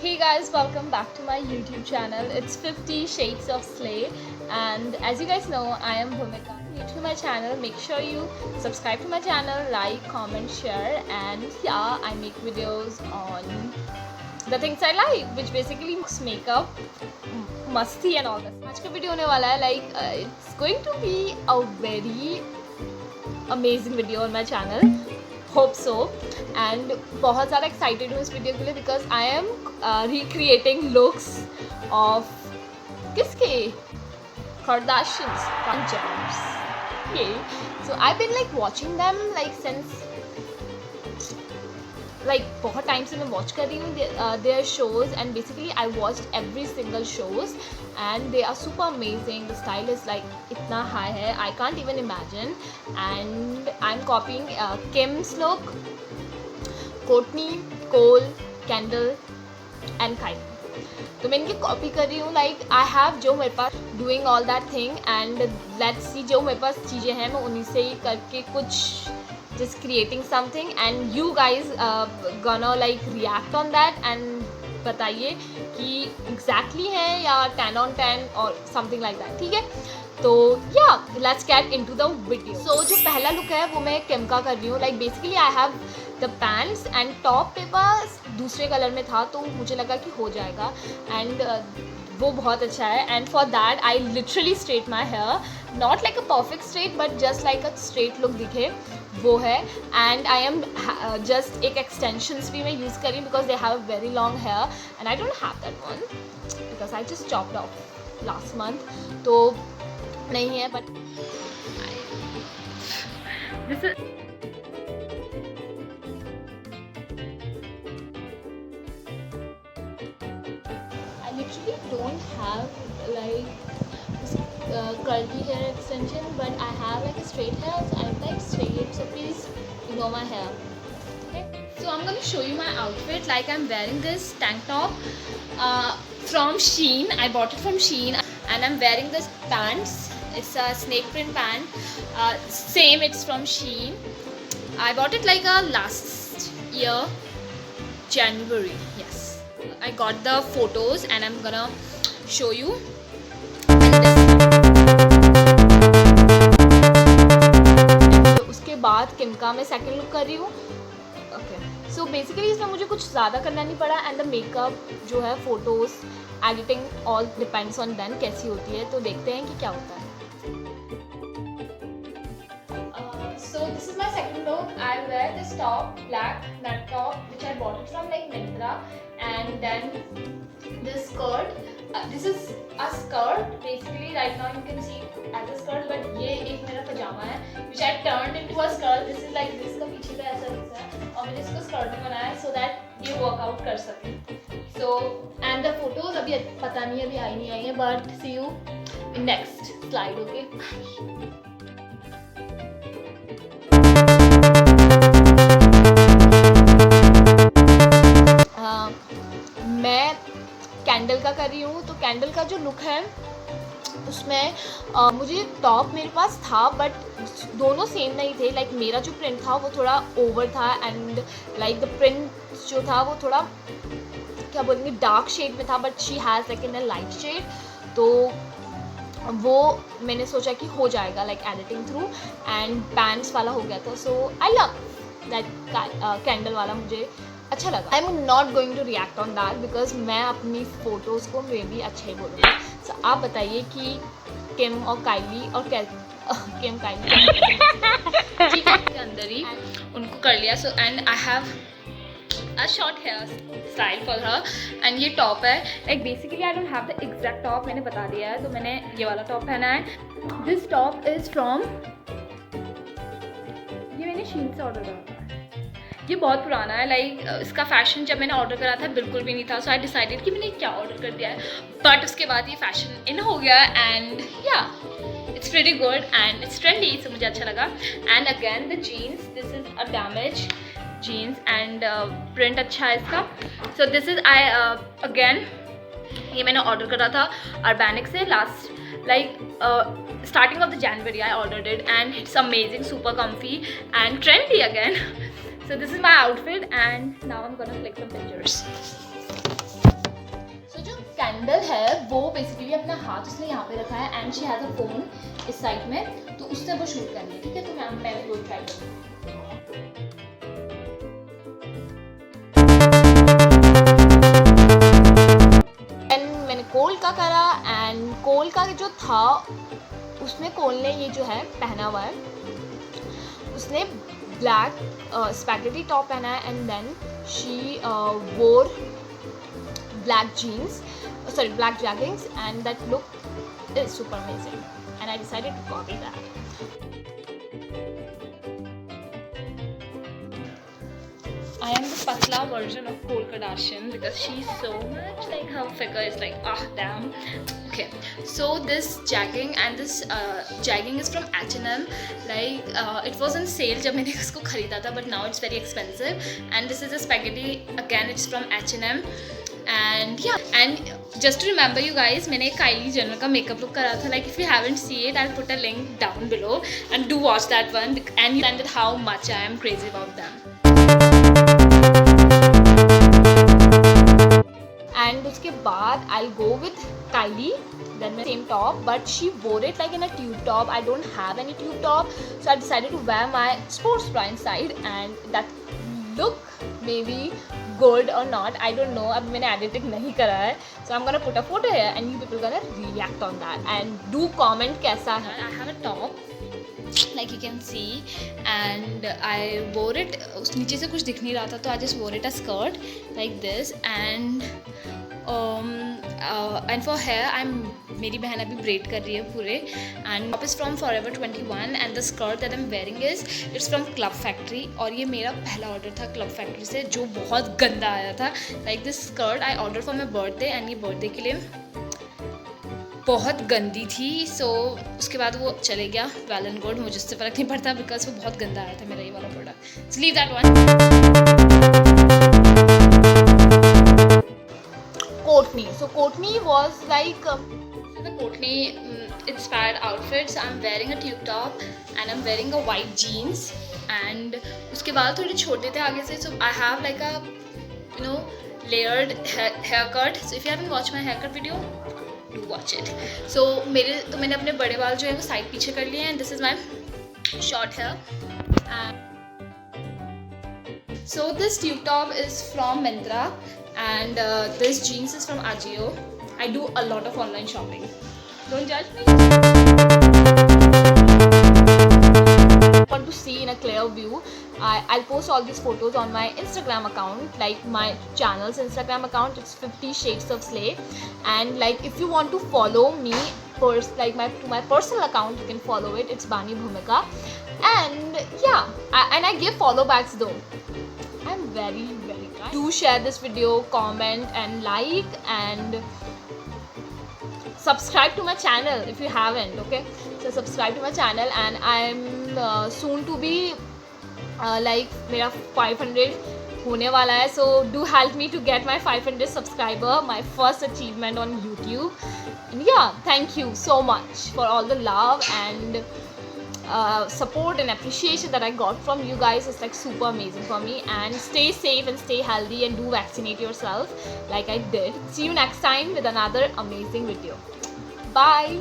Hey guys, welcome back to my YouTube channel. It's 50 Shades of Slay, and as you guys know, I am Bhumika. New to my channel, make sure you subscribe to my channel, like, comment, share, and yeah, I make videos on the things I like, which basically makeup, masti and all this. आज का video होने वाला है it's going to be a very amazing video on my channel. Hope so, and बहुत ज़्यादा excited हूँ इस video के लिए because I am recreating looks of किसके Kardashians, Jenners. Okay, so I've been watching them since बहुत time से मैं वॉच कर रही हूँ their shows, and basically I watched every single shows and they are super amazing. The style is इतना high है, I can't even imagine, and I'm copying Kim's look, Kourtney, Cole, Kendall and Kylie. तो मैं इनकी copy कर रही हूँ. I have जो मेरे पास doing all that thing, and let's see जो मेरे पास चीज़ें हैं मैं उन्हीं से ही करके कुछ just creating something, and you guys gonna react on that and बताइए कि exactly है या 10 on 10 or something like that. ठीक है, तो yeah, let's get into the video. So जो पहला लुक है वो मैं किम का कर रही हूँ. Basically I have the pants and top मेरे पास दूसरे कलर में था तो मुझे लगा कि हो जाएगा, and वो बहुत अच्छा है. And for that I literally straight my hair, not like a perfect straight but just like a straight look दिखे वो है. And I am just एक extensions भी मैं use कर रही हूँ because they have very long hair and I don't have that one because I just chopped off last month, तो नहीं है. but this is I literally don't have curly hair extension, but I have a straight hair, so I like straight, so please ignore my hair. Okay, so I'm going to show you my outfit. I'm wearing this tank top from Shein. I bought it from Shein, and I'm wearing this pants. It's a snake print pant, same, it's from Shein. I bought it last year January. Yes, I got the photos and I'm gonna show you. उसके बाद किम का मैं second look कर रही हूँ. Okay, so basically इसमें मुझे कुछ ज़्यादा करना नहीं पड़ा, एंड द मेकअप जो है, photos, editing, all depends on then कैसी होती है. तो देखते हैं कि क्या होता है. So this is my second look. I wear this top, black nut top, which I bought it from Myntra, and then this skirt. This is a skirt. Basically, right now you can see it as a skirt, but ये एक मेरा पजामा है, which I turned into a skirt. This is this का पीछे का ऐसा दिखता है, और मैंने इसको skirt में बनाया है so that ये workout कर सके. So and the photos अभी पता नहीं अभी आई नहीं आई है, but see you in next slide. Okay. मैं कैंडल का कर रही हूँ. तो कैंडल का जो लुक है उसमें मुझे टॉप मेरे पास था बट दोनों सेम नहीं थे. मेरा जो प्रिंट था वो थोड़ा ओवर था, एंड द प्रिंट जो था वो थोड़ा क्या बोलेंगे डार्क शेड में था, but she has in a light shade. तो वो मैंने सोचा कि हो जाएगा एडिटिंग थ्रू, एंड पैंट्स वाला हो गया था. So I love that candle वाला, मुझे अच्छा लगा. I am not going to react on that because मैं अपनी फ़ोटोज़ को मे भी अच्छा ही बोलूँगी. सो आप बताइए कि किम और काइली और किम काइली ठीक है के अंदर ही उनको कर लिया. So and I have a short hair style for her, and ये टॉप है. Basically I don't have the exact top, मैंने बता दिया है, तो मैंने ये वाला टॉप पहना है. दिस टॉप इज़ फ्रॉम, ये मैंने शीन से ऑर्डर करा था. ये बहुत पुराना है. इसका फैशन जब मैंने ऑर्डर करा था बिल्कुल भी नहीं था. सो आई डिसाइडेड कि मैंने क्या ऑर्डर कर दिया है, बट उसके बाद ये फैशन इन हो गया, and yeah it's pretty good and it's trendy, so मुझे अच्छा लगा. And again the jeans, this is a damage jeans, and print अच्छा है इसका. So this is I again, ये मैंने ऑर्डर करा था अर्बैनिक से last starting of the January. I ordered it and it's amazing, super comfy and trendy again. So this is my outfit, and now I'm gonna click some pictures. Candle है वो basically अपना हाथ उसने यहाँ पे रखा है and she has a phone इस साइड में, तो उससे वो शूट कर रही है, ठीक है। तो मैं वो ट्राई करूँगी। मैंने कोल का करा एंड कोल का जो था उसमें कोल ने ये जो है पहना हुआ है, उसने ब्लैक स्पैगेटी टॉप पहना है and then she wore black jeans, sorry, black jeggings, and that look is super amazing and I decided to copy that. I am the patla version of Khloe Kardashian because she's so much like, her figure is like, ah, damn. Okay, so this jegging and this jegging is from H&M. Like it was on sale जब मैंने इसको खरीदा था, but now it's very expensive. And this is a spaghetti, again it's from H&M. And yeah, and just to remember you guys, मैंने Kylie Jenner का makeup look करा था. Like if you haven't seen it, I'll put a link down below and do watch that one and you understand how much I am crazy about them. And उसके बाद I'll go with Kylie, then my same top, but she wore it like in a tube top. I don't have any tube top, so I decided to wear my sports bra inside, and that look maybe good or not, I don't know. अभी मैंने editing नहीं करा है, so I'm gonna put a photo here and you people gonna react on that and do comment कैसा है. I have a top like you can see and I wore it, उस नीचे से कुछ दिख नहीं रहा था तो I just wore it a skirt like this and for hair मेरी बहन अभी ब्रेड कर रही है पूरे and top is from Forever 21 and the skirt that I'm wearing is it's from Club Factory और ये मेरा पहला ऑर्डर था Club Factory से जो बहुत गंदा आया था. like this skirt I ordered for my birthday and ये बर्थडे के लिए बहुत गंदी थी, so उसके बाद वो चले गया. वेल एंड गुड, मुझे उससे फ़र्क नहीं पड़ता बिकॉज वो बहुत गंदा आया था मेरा ये वाला product. So leave that one. Courtney. So Courtney was like the Courtney inspired outfits. I'm wearing a tube top and I'm wearing a white jeans and उसके बाल थोड़े छोटे थे आगे से, so I have like a layered haircut. So if you haven't watched my haircut video, do watch it. So मैंने अपने बड़े बाल जो है वो साइड पीछे कर लिए and this is my short hair. So this tube top is from Myntra and this jeans is from Ajio. I do a lot of online shopping. Don't judge me. Want to see in a clear view, I'll post all these photos on my Instagram account, like my channel's Instagram account. It's 50 Shades of Slay. And like if you want to follow me like to my personal account, you can follow it. It's Bani Bhumika. And yeah, and I give follow backs though. I'm very kind. Do share this video, comment and like and subscribe to my channel if you haven't. Okay, so subscribe to my channel and I'm soon to be like मेरा 500 होने वाला है, so do help me to get my 500 subscriber, my first achievement on YouTube. And yeah, thank you so much for all the love and support and appreciation that I got from you guys. It's like super amazing for me. And stay safe and stay healthy and do vaccinate yourself like I did. See you next time with another amazing video. Bye.